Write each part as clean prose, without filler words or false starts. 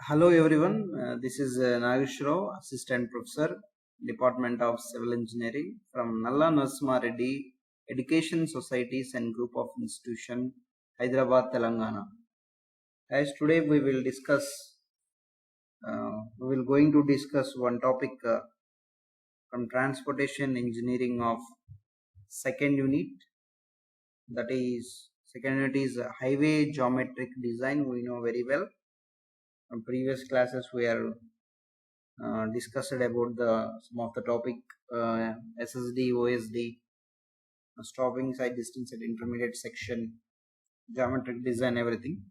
Hello everyone, this is Nagesh Rao, Assistant Professor, Department of Civil Engineering from Nalla Narasimha Reddy Education Societies and Group of Institution, Hyderabad, Telangana. As today we will going to discuss one topic from Transportation Engineering of second unit. That is, second unit is Highway Geometric Design. We know very well. From previous classes we are discussed about some of the topic SSD, OSD, stopping, side distance at intermediate section, geometric design, everything.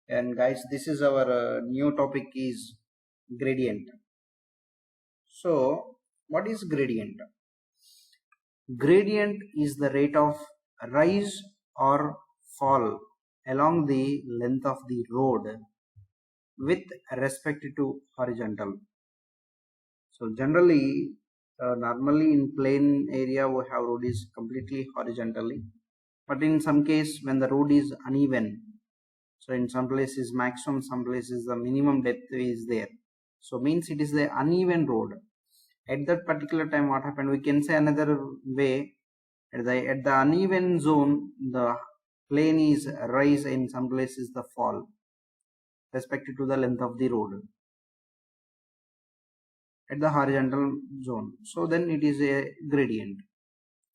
And guys, this is our new topic is gradient. So what is gradient? Gradient is the rate of rise or fall along the length of the road with respect to horizontal. So generally, normally in plain area we have road is completely horizontally, but in some case when the road is uneven, so in some places maximum, some places the minimum depth is there. So means it is the uneven road. At that particular time, what happened? We can say another way. At the uneven zone, the plane is rise, in some places the fall, respective to the length of the road. At the horizontal zone, so then it is a gradient.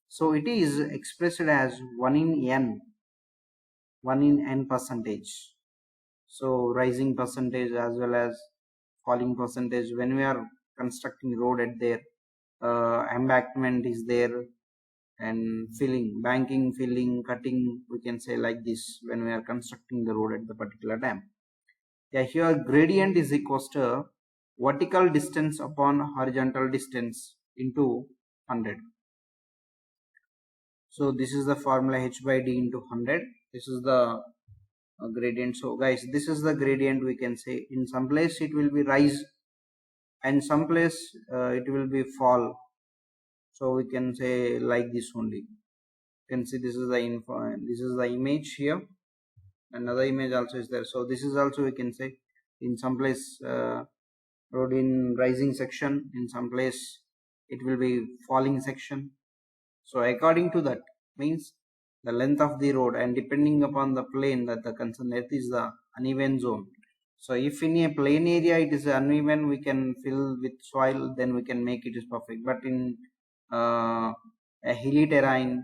So it is expressed as 1 in n percentage. So rising percentage as well as falling percentage. When we are constructing road at there, embankment is there, and banking, filling, cutting, we can say like this when we are constructing the road at the particular time. Yeah, here gradient is equals to vertical distance upon horizontal distance into 100. So this is the formula h by d into 100. This is the gradient. So guys, this is the gradient. We can say in some place it will be rise and some place it will be fall. So we can say like this only. You can see this is the info. This is the image here. Another image also is there. So this is also we can say in some place road in rising section, in some place it will be falling section. So according to that means the length of the road, and depending upon the plane that the concerned earth is the uneven zone. So if in a plain area it is uneven, we can fill with soil, then we can make it is perfect. But in a hilly terrain,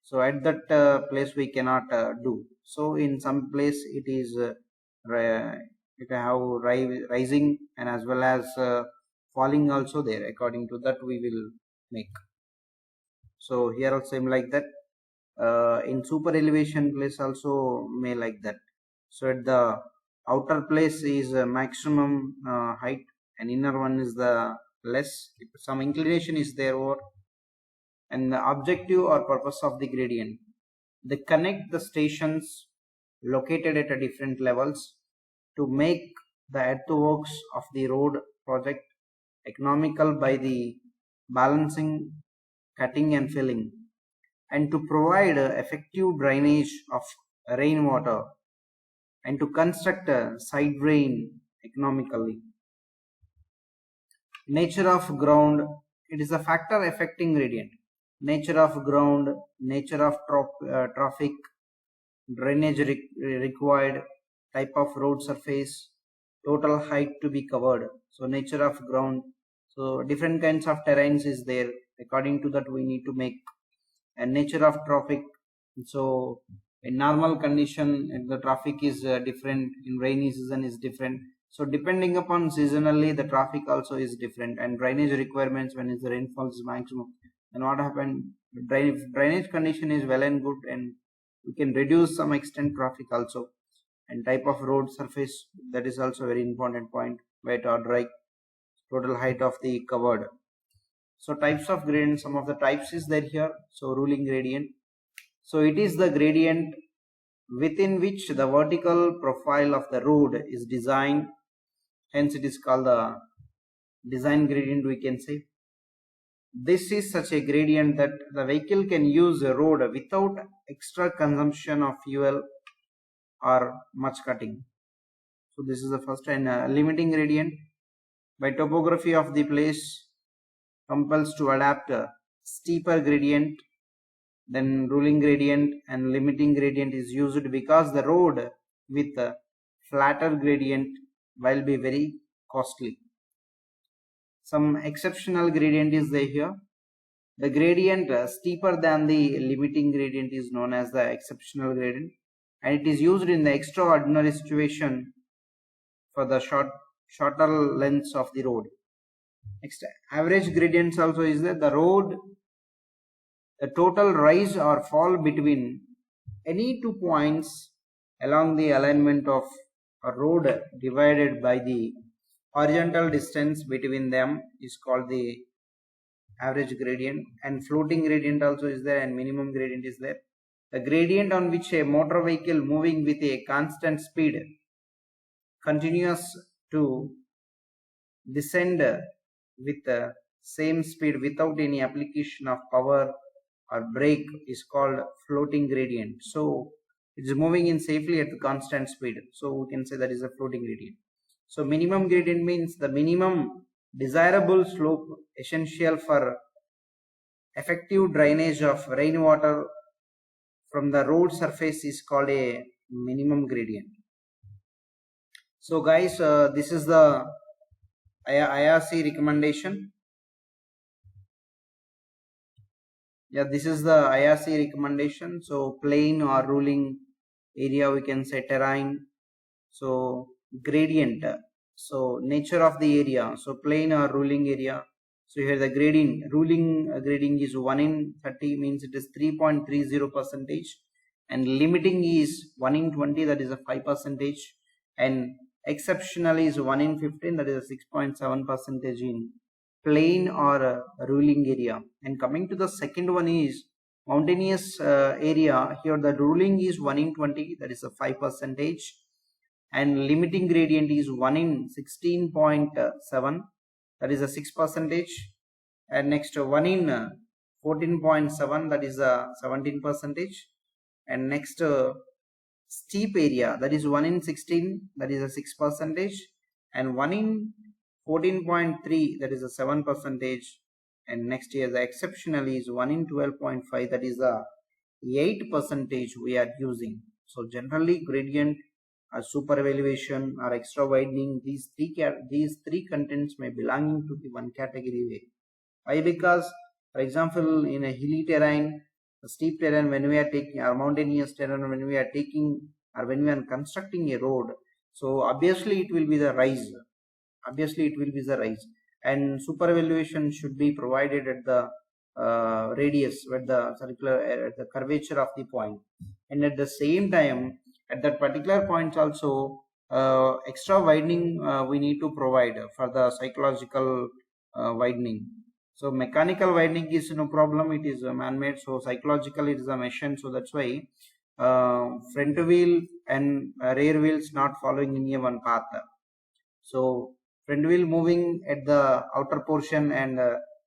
so at that place we cannot do. So in some place it is it have rising and as well as falling also there. According to that we will make. So here also same like that. In super elevation place also may like that. So at the outer place is maximum height and inner one is the less. Some inclination is there over. And the objective or purpose of the gradient, they connect the stations located at a different levels to make the earthworks of the road project economical by the balancing, cutting and filling, and to provide effective drainage of rainwater, and to construct a side drain economically. Nature of ground, it is a factor affecting gradient. Nature of ground, nature of traffic, drainage required, type of road surface, total height to be covered. So nature of ground, so different kinds of terrains is there. According to that we need to make. And nature of traffic, so in normal condition the traffic is different, in rainy season is different. So depending upon seasonally the traffic also is different, and drainage requirements when is the rainfall is maximum. And what happened, drainage condition is well and good, and we can reduce some extent traffic also. And type of road surface, that is also very important point, wet or dry, total height of the covered. So types of gradient, some of the types is there here. So ruling gradient, so it is the gradient within which the vertical profile of the road is designed, hence it is called the design gradient, we can say. This is such a gradient that the vehicle can use a road without extra consumption of fuel or much cutting. So this is the first. And limiting gradient, by topography of the place compels to adapt a steeper gradient, then ruling gradient and limiting gradient is used because the road with a flatter gradient will be very costly. Some exceptional gradient is there here. The gradient steeper than the limiting gradient is known as the exceptional gradient, and it is used in the extraordinary situation for the shorter lengths of the road. Next, average gradients also is there. The road, the total rise or fall between any 2 points along the alignment of a road divided by the horizontal distance between them is called the average gradient. And floating gradient also is there, and minimum gradient is there. The gradient on which a motor vehicle moving with a constant speed continues to descend with the same speed without any application of power or brake is called floating gradient. So it is moving in safely at the constant speed, so we can say that is a floating gradient. So minimum gradient means the minimum desirable slope essential for effective drainage of rainwater from the road surface is called a minimum gradient. So guys, this is the IRC recommendation. Yeah, this is the IRC recommendation. So plain or ruling area, we can say terrain. So gradient, so nature of the area, so plain or ruling area. So here the grading, ruling grading is 1 in 30, means it is 3.30%, and limiting is 1 in 20, that is a 5%, and exceptional is 1 in 15, that is a 6.7% in plain or ruling area. And coming to the second one is mountainous area. Here the ruling is 1 in 20, that is a 5%, and limiting gradient is 1 in 16.7, that is a 6%, and next 1 in 14.7, that is a 17%, and next steep area, that is 1 in 16, that is a 6%, and 1 in 14.3, that is a 7%, and next year the exceptional is 1 in 12.5, that is the 8% we are using. So generally gradient or super elevation or extra widening, these three contents may belong to the one category way. Why? Because for example in a hilly terrain, a steep terrain, when we are taking, or mountainous terrain when we are taking, or when we are constructing a road, so obviously it will be the rise, and super elevation should be provided at the radius, at the circular, at the curvature of the point, and at the same time at that particular point also extra widening we need to provide for the psychological widening. So mechanical widening is no problem, it is man-made. So psychological it is a machine, so that's why front wheel and rear wheels not following in a one path. So front wheel moving at the outer portion, and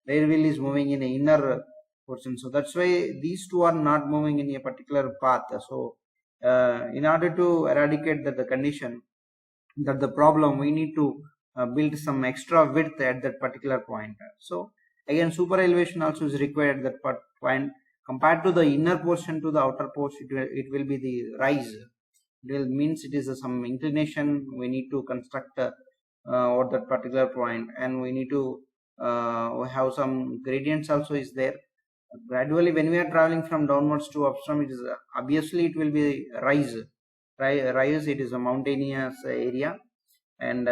rear wheel is moving in a inner portion, so that's why these two are not moving in a particular path. So in order to eradicate the condition, that the problem, we need to build some extra width at that particular point. So again super elevation also is required at that point. Compared to the inner portion to the outer portion, it will be the rise. It will means it is some inclination we need to construct at that particular point, and we need to have some gradients also is there. Gradually when we are traveling from downwards to upstream, it is obviously it will be rise. It is a mountainous area, and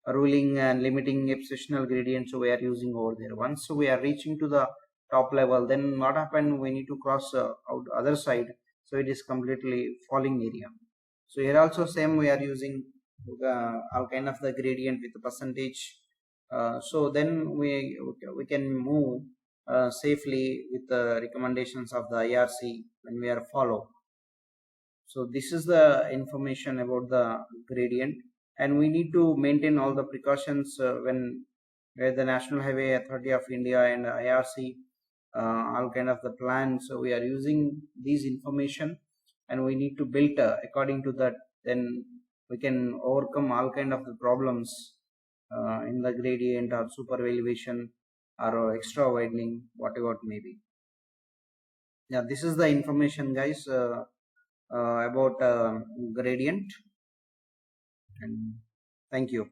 ruling and limiting exceptional gradients we are using over there. Once we are reaching to the top level, then what happen, we need to cross out other side, so it is completely falling area. So here also same, we are using all kind of the gradient with the percentage, so then we can move safely with the recommendations of the IRC when we are follow. So this is the information about the gradient, and we need to maintain all the precautions when where the National Highway Authority of India and IRC all kind of the plans. So we are using these information, and we need to build according to that. Then we can overcome all kind of the problems in the gradient or super elevation or extra widening, whatever it may be. Yeah, this is the information, guys, about gradient. And thank you.